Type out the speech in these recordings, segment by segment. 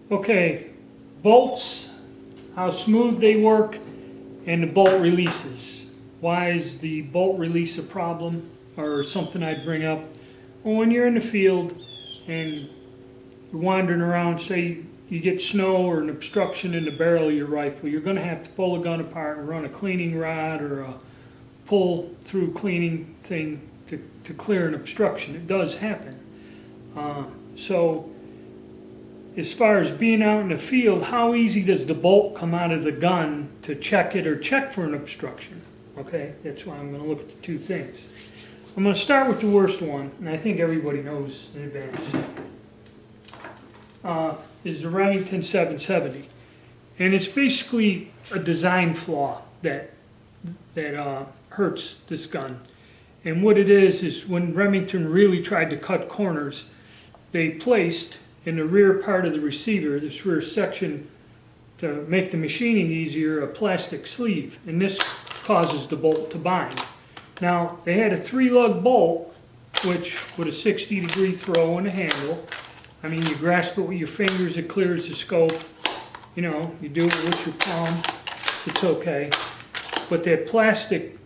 Okay, bolts, how smooth they work, and the bolt releases. Why is the bolt release a problem or something I'd bring up? Well, when you're in the field and you're wandering around, say you get snow or an obstruction in the barrel of your rifle, you're going to have to pull the gun apart and run a cleaning rod or a pull through cleaning thing to clear an obstruction. It does happen. So as far as being out in the field, how easy does the bolt come out of the gun to check it or check for an obstruction? Okay, that's why I'm going to look at the two things. I'm going to start with the worst one, and I think everybody knows in advance, is the Remington 770. And it's basically a design flaw that hurts this gun. And what it is when Remington really tried to cut corners, they placed in the rear part of the receiver, this rear section, to make the machining easier, a plastic sleeve, and this causes the bolt to bind. Now, they had a 3-lug bolt, which with a 60-degree throw and a handle. I mean, you grasp it with your fingers, it clears the scope. You know, you do it with your palm, it's okay. But that plastic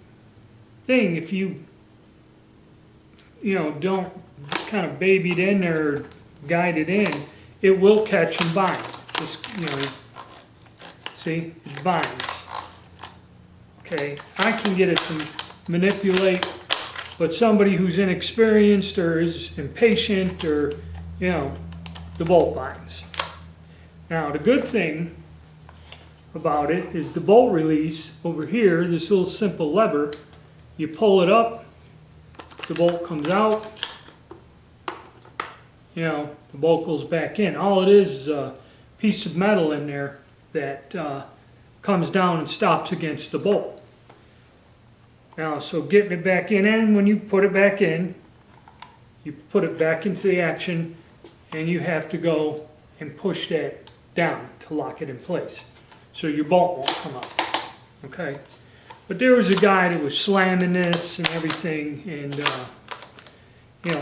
thing, if you don't kind of baby it in there or guide it in, it will catch and bind. Just, see, it binds. Okay, I can get it to manipulate, but somebody who's inexperienced or is impatient or, the bolt binds. Now, the good thing about it is the bolt release over here, this little simple lever, you pull it up, the bolt comes out, the bolt goes back in. All it is a piece of metal in there that comes down and stops against the bolt. Now, so getting it back in, and when you put it back in, you put it back into the action, and you have to go and push that down to lock it in place, so your bolt won't come up. Okay, but there was a guy that was slamming this and everything, and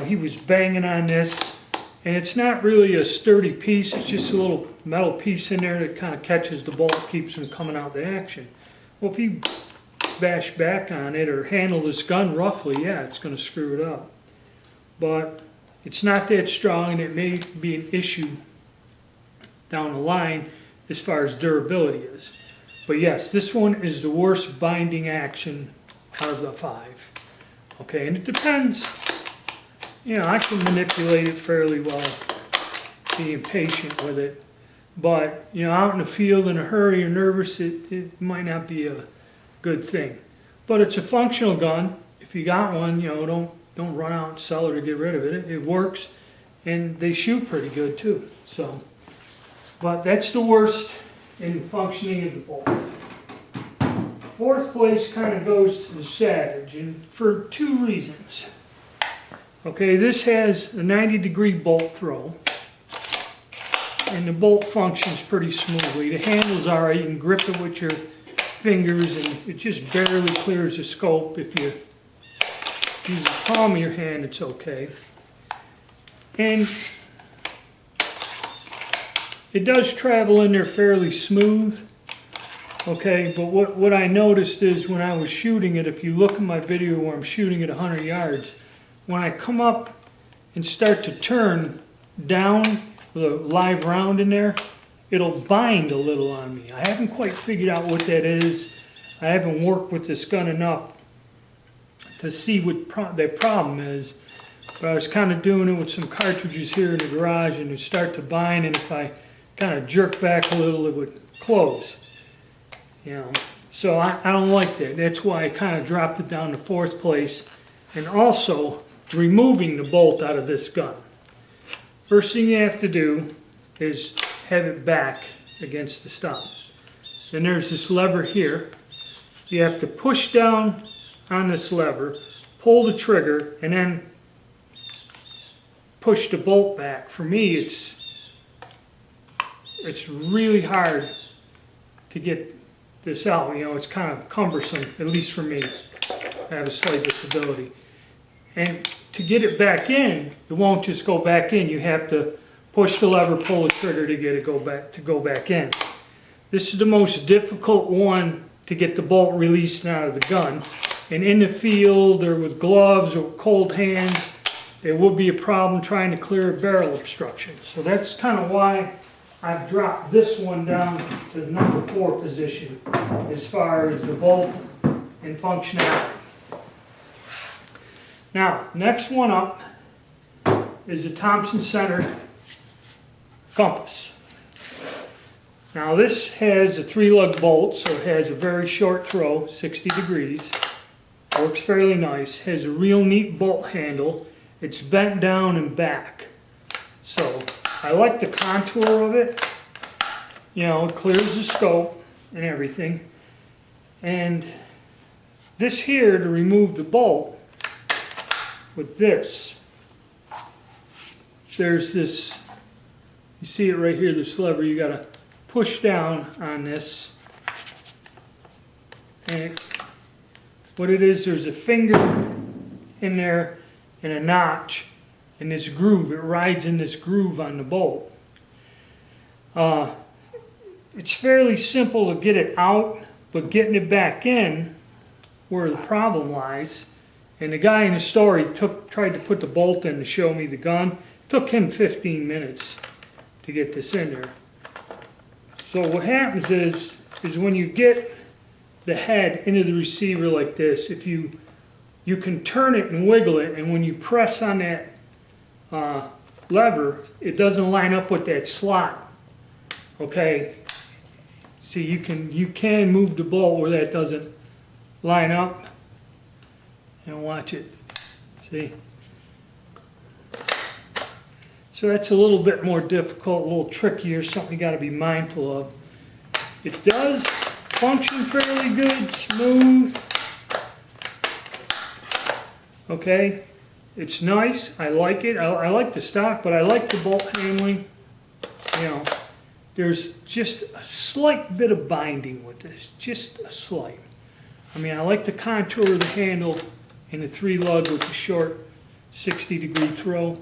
he was banging on this, and it's not really a sturdy piece. It's just a little metal piece in there that kind of catches the bolt, keeps them coming out the action. Well, if you bash back on it or handle this gun roughly, yeah, it's going to screw it up. But it's not that strong, and it may be an issue down the line as far as durability is. But yes, this one is the worst binding action out of the 5. Okay, and it depends. I can manipulate it fairly well, being patient with it. But, out in the field in a hurry or nervous, it might not be a good thing. But it's a functional gun. If you got one, don't run out and sell it or get rid of it. It works, and they shoot pretty good too. So, but that's the worst in functioning of the bolt. 4th place kind of goes to the Savage, and for 2 reasons. Okay, this has a 90-degree bolt throw, and the bolt functions pretty smoothly. The handle's alright, you can grip it with your fingers, and it just barely clears the scope. If you use the palm of your hand, it's okay. And it does travel in there fairly smooth. Okay, but what I noticed is when I was shooting it, if you look at my video where I'm shooting at 100 yards, when I come up and start to turn down with a live round in there, it'll bind a little on me. I haven't quite figured out what that is. I haven't worked with this gun enough to see what the problem is. But I was kind of doing it with some cartridges here in the garage, and it start to bind, and if I kind of jerk back a little, it would close. So I don't like that. That's why I kind of dropped it down to 4th place. And also removing the bolt out of this gun. First thing you have to do is have it back against the stops. Then there's this lever here. You have to push down on this lever, pull the trigger, and then push the bolt back. For me, it's really hard to get this out. It's kind of cumbersome, at least for me. I have a slight disability. And to get it back in, it won't just go back in. You have to push the lever, pull the trigger to get it go back in. This is the most difficult one to get the bolt released out of the gun. And in the field or with gloves or cold hands, it would be a problem trying to clear a barrel obstruction. So that's kind of why I've dropped this one down to the number 4 position as far as the bolt and functionality. Now, next one up is the Thompson Center compass. Now this has a 3-lug bolt, so it has a very short throw, 60 degrees. Works fairly nice. Has a real neat bolt handle. It's bent down and back. So I like the contour of it. You know, it clears the scope and everything. And this here, to remove the bolt with this, there's this, you see it right here, this lever, you gotta push down on this. And what it is, there's a finger in there and a notch in this groove. It rides in this groove on the bolt. It's fairly simple to get it out, but getting it back in, where the problem lies. And the guy in the store, he tried to put the bolt in to show me the gun. It took him 15 minutes to get this in there. So what happens is when you get the head into the receiver like this, if you can turn it and wiggle it, and when you press on that lever, it doesn't line up with that slot. Okay, see, you can move the bolt where that doesn't line up, and watch it. See, so that's a little bit more difficult, a little trickier, something you got to be mindful of. It does function fairly good, smooth. Okay, it's nice. I like it. I like the stock, but I like the bolt handling. You know, there's just a slight bit of binding with this, just a slight. I mean, I like the contour of the handle and the 3-lug with the short 60-degree throw,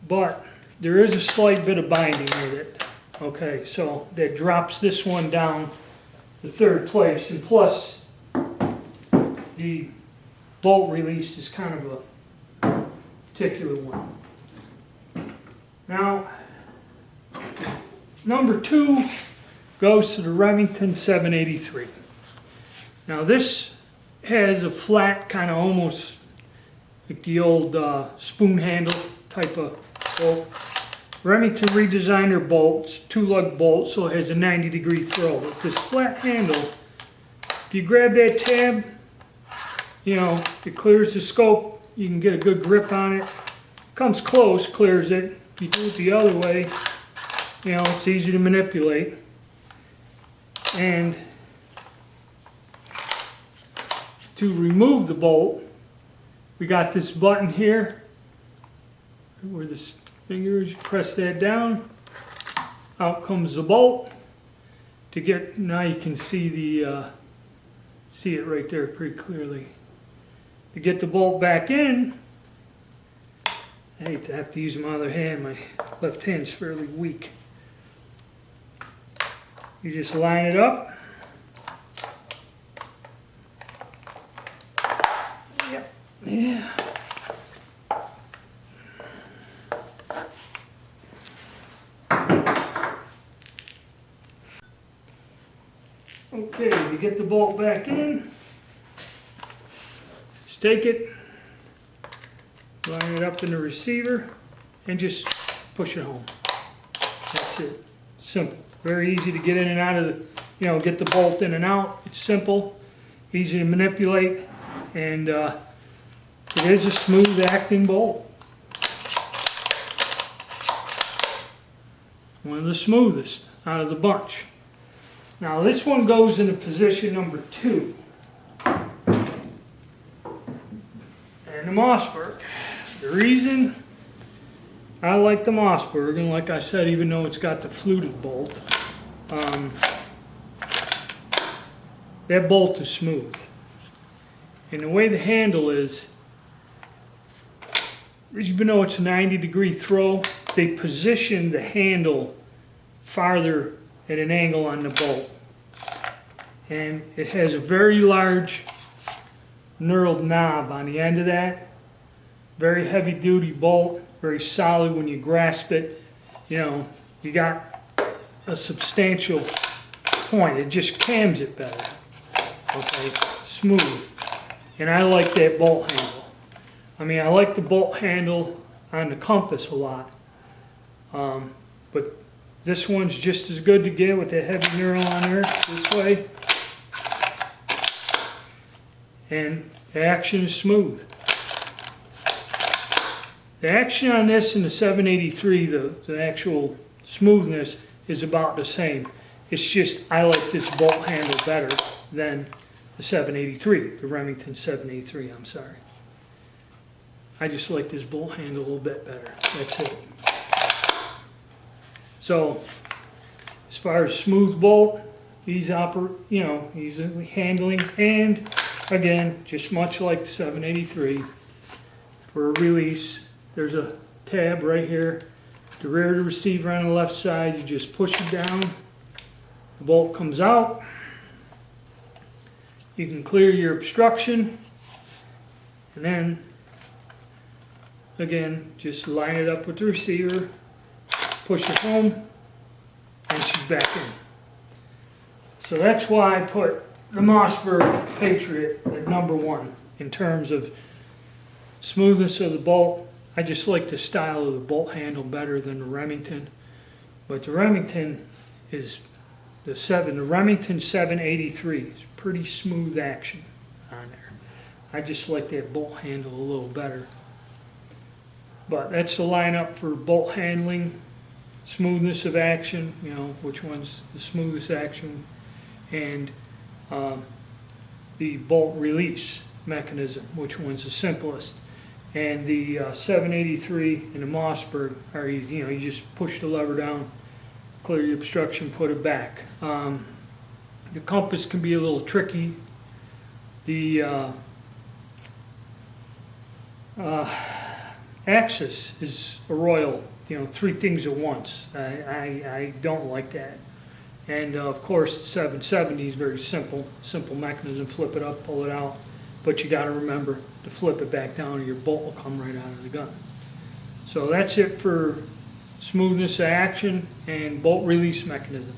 but there is a slight bit of binding with it. Okay, so that drops this one down to 3rd place, and plus the bolt release is kind of a particular one. Now, number 2 goes to the Remington 783. Now this has a flat, kind of almost like the old spoon handle type of bolt. Remington redesigned their bolts, 2-lug bolts, so it has a 90-degree throw. With this flat handle, if you grab that tab, you know, it clears the scope. You can get a good grip on it. Comes close, clears it. If you do it the other way, you know, it's easy to manipulate. And to remove the bolt, we got this button here where this finger is. You press that down, out comes the bolt. To get, now you can see the see it right there pretty clearly. To get the bolt back in, I hate to have to use my other hand. My left hand's fairly weak. You just line it up. Yep. Yeah. Okay, to get the bolt back in, just take it, line it up in the receiver, and just push it home. That's it. Simple. Very easy to get in and out of the, you know, get the bolt in and out. It's simple, easy to manipulate, and it is a smooth acting bolt. One of the smoothest out of the bunch. Now this one goes into position number 2. And the Mossberg. The reason I like the Mossberg, and like I said, even though it's got the fluted bolt, that bolt is smooth. And the way the handle is, even though it's a 90-degree throw, they position the handle farther at an angle on the bolt. And it has a very large knurled knob on the end of that. Very heavy duty bolt, very solid when you grasp it. You know, you got a substantial point. It just cams it better. Okay, smooth. And I like that bolt handle. I mean, I like the bolt handle on the Compass a lot. But this one's just as good to get with that heavy knurl on there this way. And the action is smooth. The action on this and the 783, the actual smoothness is about the same. It's just I like this bolt handle better than the 783, the Remington 783, I'm sorry. I just like this bolt handle a little bit better. That's it. So, as far as smooth bolt, easy handling, and again, just much like the 783, for a release, there's a tab right here. The rear of the receiver on the left side, you just push it down, the bolt comes out. You can clear your obstruction, and then again, just line it up with the receiver, push it home, and she's back in. So that's why I put the Mossberg Patriot at #1 in terms of smoothness of the bolt. I just like the style of the bolt handle better than the Remington. But the Remington is the Remington 783 is pretty smooth action on there. I just like that bolt handle a little better. But that's the lineup for bolt handling, smoothness of action, you know, which one's the smoothest action, and the bolt release mechanism, which one's the simplest. And the 783 and the Mossberg are easy. You know, you just push the lever down, clear your obstruction, put it back. The Compass can be a little tricky. The Axis is a royal, you know, 3 things at once. I don't like that. And of course, the 770 is very simple mechanism. Flip it up, pull it out. But you got to remember to flip it back down, or your bolt will come right out of the gun. So that's it for smoothness of action and bolt release mechanism.